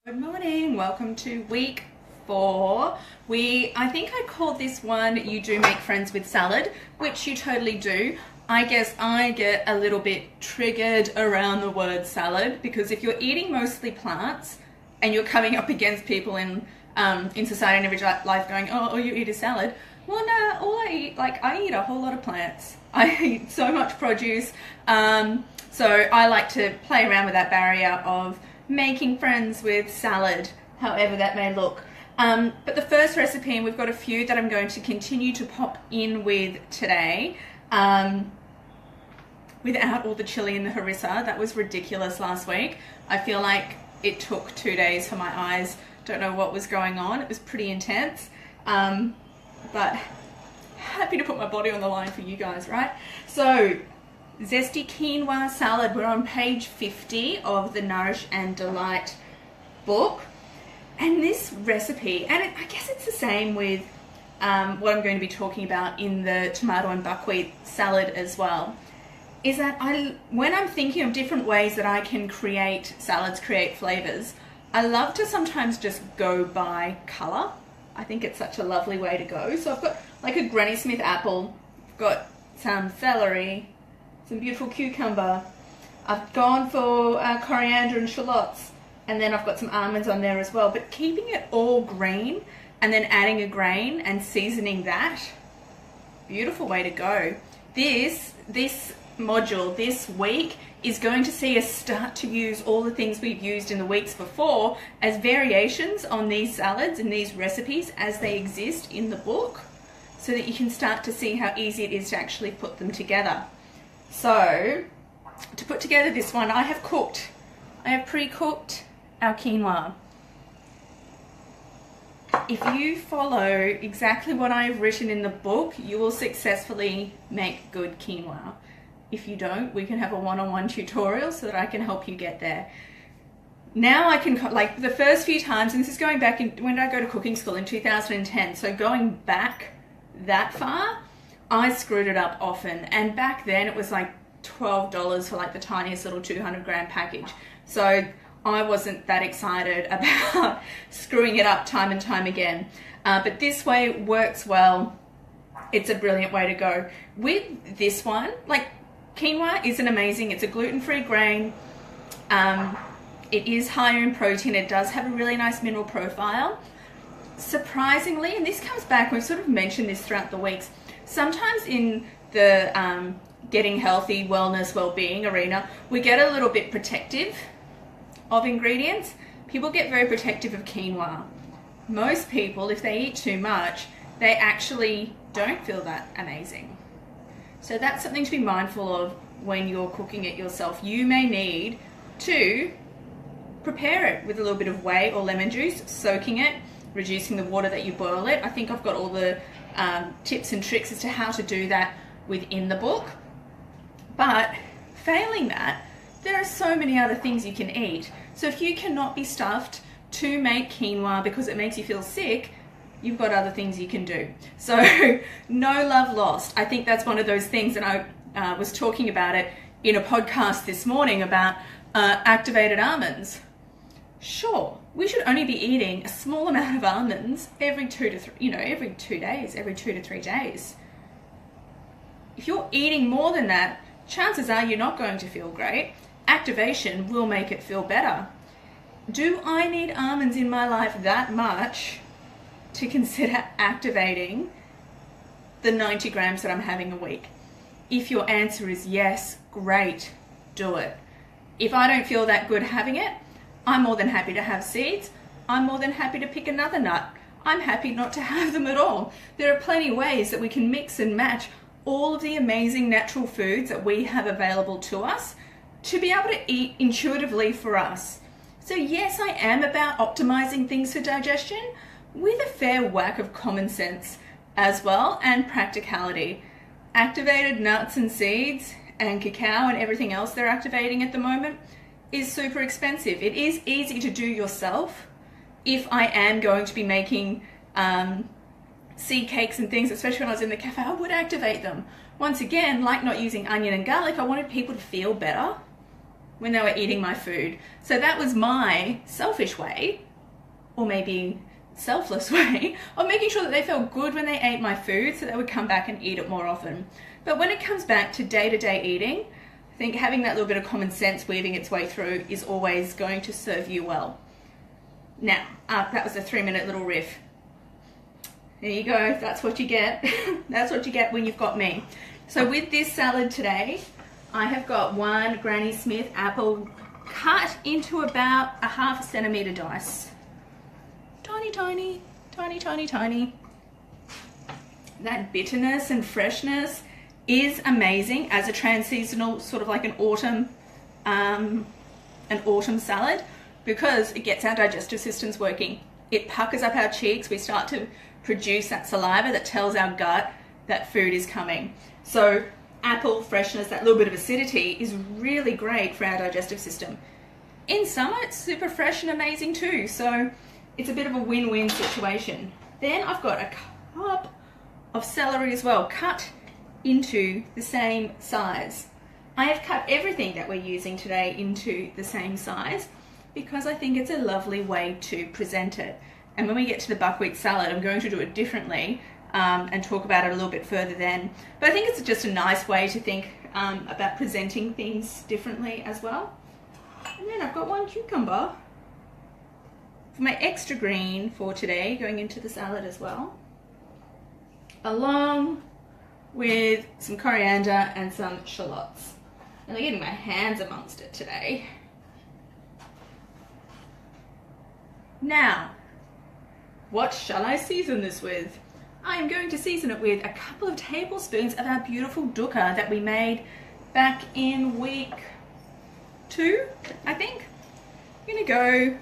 Good morning, welcome to week 4. I think I called this one You Do Make Friends with Salad, which you totally do. I guess I get a little bit triggered around the word salad because if you're eating mostly plants and you're coming up against people in society and everyday life going, oh, all you eat is salad. Well, no, all I eat a whole lot of plants. I eat so much produce. So I like to play around with that barrier of making friends with salad, however that may look. But the first recipe, and we've got a few that I'm going to continue to pop in with today, without all the chili and the harissa. That was ridiculous last week. I feel like it took 2 days for my eyes. Don't know what was going on. It was pretty intense. But happy to put my body on the line for you guys, right? So, Zesty Quinoa salad. We're on page 50 of the Nourish and Delight book. And this recipe, and I guess it's the same with what I'm going to be talking about in the tomato and buckwheat salad as well, is that when I'm thinking of different ways that I can create salads, create flavors, I love to sometimes just go by color. I think it's such a lovely way to go. So I've got like a Granny Smith apple, I've got some celery, some beautiful cucumber. I've gone for coriander and shallots, and then I've got some almonds on there as well, but keeping it all green and then adding a grain and seasoning that. Beautiful way to go. This module this week is going to see us start to use all the things we've used in the weeks before as variations on these salads and these recipes as they exist in the book, so that you can start to see how easy it is to actually put them together. So, to put together this one, I have pre-cooked our quinoa. If you follow exactly what I've written in the book, you will successfully make good quinoa. If you don't, we can have a one-on-one tutorial so that I can help you get there. Now I can, like the first few times, and this is going back when I go to cooking school in 2010, so going back that far, I screwed it up often, and back then it was like $12 for like the tiniest little 200 gram package. So I wasn't that excited about screwing it up time and time again. But this way works well. It's a brilliant way to go. With this one, like quinoa isn't amazing. It's a gluten-free grain. It is higher in protein. It does have a really nice mineral profile. Surprisingly, and this comes back, we've sort of mentioned this throughout the weeks, sometimes in the getting healthy, wellness, well-being arena, we get a little bit protective of ingredients. People get very protective of quinoa. Most people, if they eat too much, they actually don't feel that amazing. So that's something to be mindful of when you're cooking it yourself. You may need to prepare it with a little bit of whey or lemon juice, soaking it, reducing the water that you boil it. I think I've got all the tips and tricks as to how to do that within the book. But failing that, there are so many other things you can eat. So if you cannot be stuffed to make quinoa because it makes you feel sick, you've got other things you can do. So no love lost. I think that's one of those things, and I was talking about it in a podcast this morning about activated almonds. Sure, we should only be eating a small amount of almonds every 2 to 3, every 2 days, every 2 to 3 days. If you're eating more than that, chances are you're not going to feel great. Activation will make it feel better. Do I need almonds in my life that much to consider activating the 90 grams that I'm having a week? If your answer is yes, great, do it. If I don't feel that good having it, I'm more than happy to have seeds. I'm more than happy to pick another nut. I'm happy not to have them at all. There are plenty of ways that we can mix and match all of the amazing natural foods that we have available to us to be able to eat intuitively for us. So yes, I am about optimizing things for digestion with a fair whack of common sense as well, and practicality. Activated nuts and seeds and cacao and everything else they're activating at the moment is super expensive. It is easy to do yourself. If I am going to be making seed cakes and things, especially when I was in the cafe, I would activate them. Once again, like not using onion and garlic, I wanted people to feel better. when they were eating my food. So that was my selfish way, or maybe selfless way, of making sure that they felt good when they ate my food so they would come back and eat it more often. But when it comes back to day-to-day eating, I think having that little bit of common sense weaving its way through is always going to serve you well. Now, that was a 3-minute little riff. There you go, that's what you get. That's what you get when you've got me. So with this salad today, I have got one Granny Smith apple cut into about a 1/2 centimetre dice. Tiny, tiny, tiny, tiny, tiny. That bitterness and freshness is amazing as a trans-seasonal, sort of like an autumn salad, because it gets our digestive systems working. It puckers up our cheeks. We start to produce that saliva that tells our gut that food is coming. So apple freshness, that little bit of acidity, is really great for our digestive system. In summer, it's super fresh and amazing too. So it's a bit of a win-win situation. Then I've got a cup of celery as well, cut into the same size. I have cut everything that we're using today into the same size because I think it's a lovely way to present it. And when we get to the buckwheat salad, I'm going to do it differently and talk about it a little bit further then. But I think it's just a nice way to think about presenting things differently as well. And then I've got one cucumber for my extra green for today, going into the salad as well, along with some coriander and some shallots. And I'm getting my hands amongst it today. Now, what shall I season this with? I am going to season it with a couple of tablespoons of our beautiful dukkha that we made back in week 2, I think. I'm going to go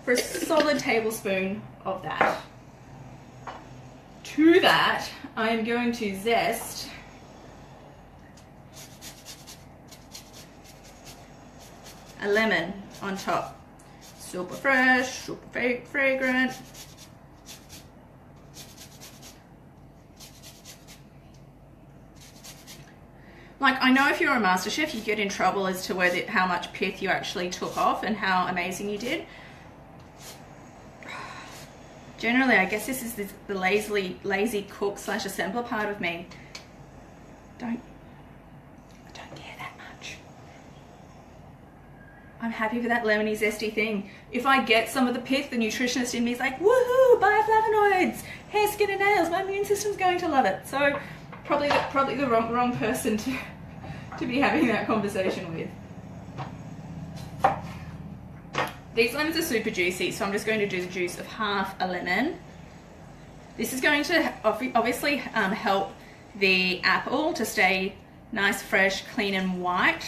for a solid tablespoon of that. To that, I am going to zest a lemon on top. Super fresh, super fragrant. Like, I know if you're a master chef, you get in trouble as to whether how much pith you actually took off and how amazing you did. Generally, I guess this is the lazy cook / assembler part of me. Don't care that much. I'm happy for that lemony zesty thing. If I get some of the pith, the nutritionist in me is like, woohoo, bioflavonoids, hair, skin and nails, my immune system's going to love it. So probably the wrong person to be having that conversation with. These lemons are super juicy, so I'm just going to do the juice of half a lemon. This is going to obviously help the apple to stay nice, fresh, clean and white.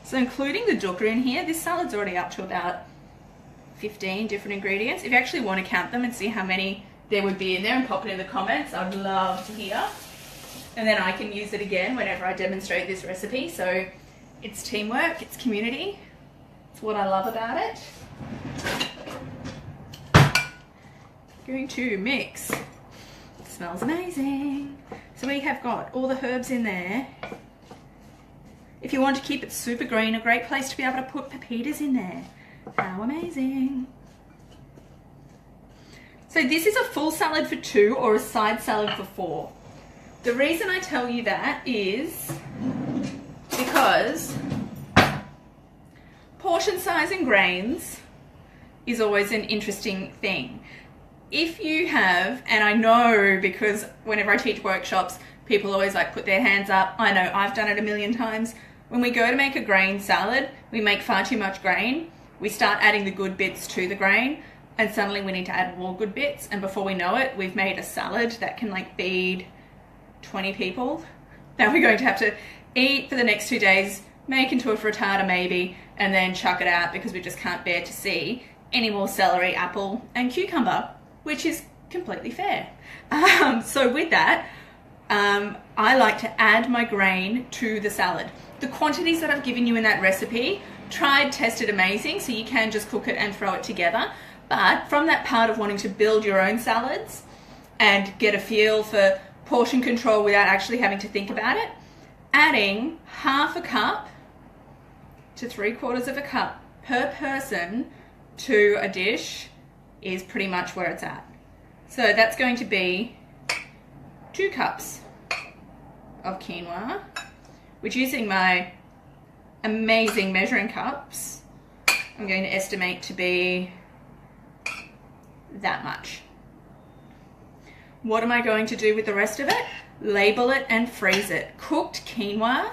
So including the dukkha in here, this salad's already up to about 15 different ingredients. If you actually want to count them and see how many there would be in there and pop it in the comments, I'd love to hear. And then I can use it again whenever I demonstrate this recipe. So it's teamwork, it's community. It's what I love about it. Going to mix. It smells amazing. So we have got all the herbs in there. If you want to keep it super green, a great place to be able to put pepitas in there. How amazing. So this is a full salad for 2 or a side salad for 4. The reason I tell you that is because portion size and grains is always an interesting thing. If you have, and I know because whenever I teach workshops, people always like put their hands up. I know, I've done it a million times. When we go to make a grain salad, we make far too much grain. We start adding the good bits to the grain, and suddenly we need to add more good bits. And before we know it, we've made a salad that can like feed 20 people that we're going to have to eat for the next 2 days, make into a frittata maybe, and then chuck it out because we just can't bear to see any more celery, apple, and cucumber, which is completely fair. So with that, I like to add my grain to the salad. The quantities that I've given you in that recipe, tried, tested, amazing, so you can just cook it and throw it together. But from that part of wanting to build your own salads and get a feel for portion control without actually having to think about it, adding half a cup to 3/4 of a cup per person to a dish is pretty much where it's at. So that's going to be 2 cups of quinoa, which, using my amazing measuring cups, I'm going to estimate to be that much. What am I going to do with the rest of it? Label it and freeze it. Cooked quinoa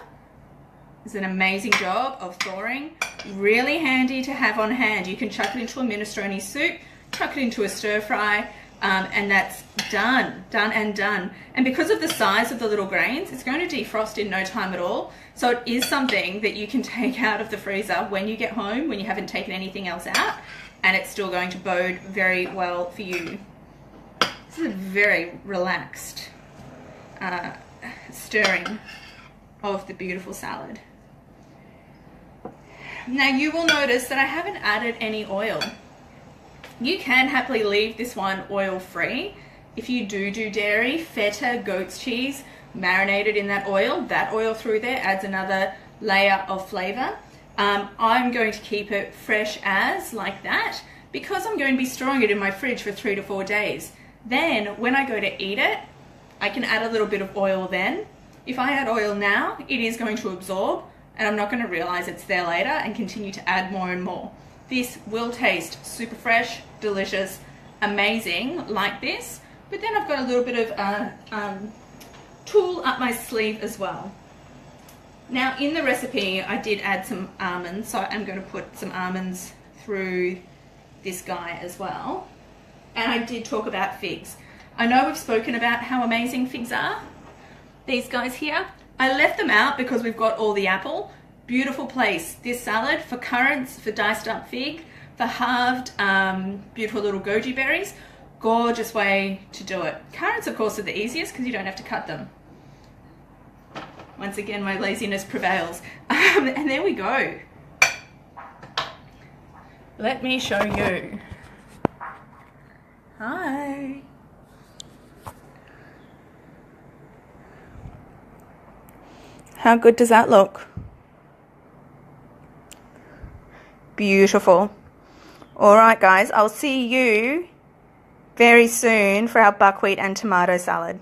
is an amazing job of thawing. Really handy to have on hand. You can chuck it into a minestrone soup, chuck it into a stir fry, and that's done and done. And because of the size of the little grains, it's going to defrost in no time at all. So it is something that you can take out of the freezer when you get home, when you haven't taken anything else out, and it's still going to bode very well for you. This is a very relaxed stirring of the beautiful salad. Now you will notice that I haven't added any oil. You can happily leave this one oil free. If you do dairy, feta, goat's cheese, marinated in that oil through there adds another layer of flavor. I'm going to keep it fresh as like that because I'm going to be storing it in my fridge for 3 to 4 days. Then when I go to eat it, I can add a little bit of oil then. If I add oil now, it is going to absorb and I'm not going to realize it's there later and continue to add more and more. This will taste super fresh, delicious, amazing like this, but then I've got a little bit of tool up my sleeve as well. Now in the recipe I did add some almonds, so I'm going to put some almonds through this guy as well. And I did talk about figs. I know we've spoken about how amazing figs are. These guys here, I left them out because we've got all the apple. Beautiful place, this salad, for currants, for diced up fig, for halved beautiful little goji berries. Gorgeous way to do it. Currants of course are the easiest because you don't have to cut them. Once again my laziness prevails. And there we go. Let me show you. Hi. How good does that look? Beautiful. All right, guys, I'll see you very soon for our buckwheat and tomato salad.